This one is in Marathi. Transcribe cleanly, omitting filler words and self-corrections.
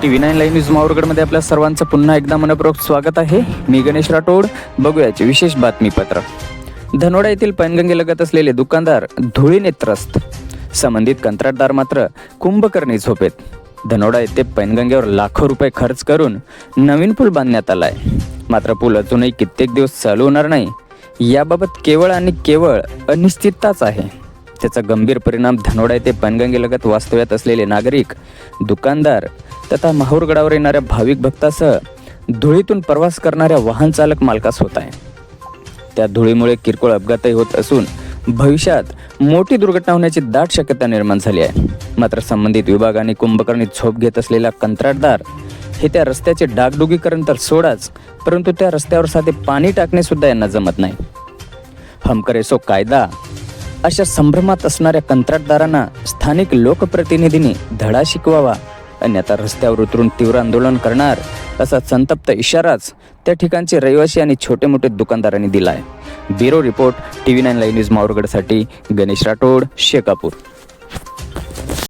TV9 लाईव्ह न्यूज माहूरगडमध्ये आपल्या सर्वांचं पुन्हा एकदा मनपूर्वक स्वागत आहे. मी गणेश राठोड. बघूयाचे विशेष बातमीपत्र. धनोडा येथील पैनगंगेलगत असलेले दुकानदार धुळीने त्रस्त, संबंधित कंत्राटदार मात्र कुंभकर्णी झोपेत. धनोडा येथे पैनगंगेवर लाखो रुपये खर्च करून नवीन पूल बांधण्यात आलाय, मात्र पूल अजूनही कित्येक दिवस चालू होणार नाही याबाबत केवळ आणि केवळ अनिश्चितताच आहे. त्याचा गंभीर परिणाम धनोडा येथे पैनगंगेलगत वास्तव्यात असलेले नागरिक, दुकानदार तथा माहूरगडावर येणाऱ्या भाविक भक्तासह धुळीतून प्रवास करणाऱ्या वाहन चालक मालकास होत आहे. त्या धुळीमुळे किरकोळ अपघातही होत असून भविष्यात मोठी दुर्घटना होण्याची दाट शक्यता निर्माण झाली आहे. मात्र संबंधित विभाग आणि कुंभकर्णी झोप घेत असलेला कंत्राटदार हे त्या रस्त्याचे डागडुगीकरण तर सोडाच, परंतु त्या रस्त्यावर साधे पाणी टाकणे सुद्धा यांना जमत नाही. हम करे सो कायदा अशा संभ्रमात असणाऱ्या कंत्राटदारांना स्थानिक लोकप्रतिनिधींनी धडा शिकवावा, अन्यथा रस्त्यावर उतरून तीव्र आंदोलन करणार असा संतप्त इशाराच त्या ठिकाणचे रहिवासी आणि छोटे मोठे दुकानदारांनी दिला आहे. Bureau report TV9 live news माहूरगडसाठी गणेश राठोड, शेकापूर.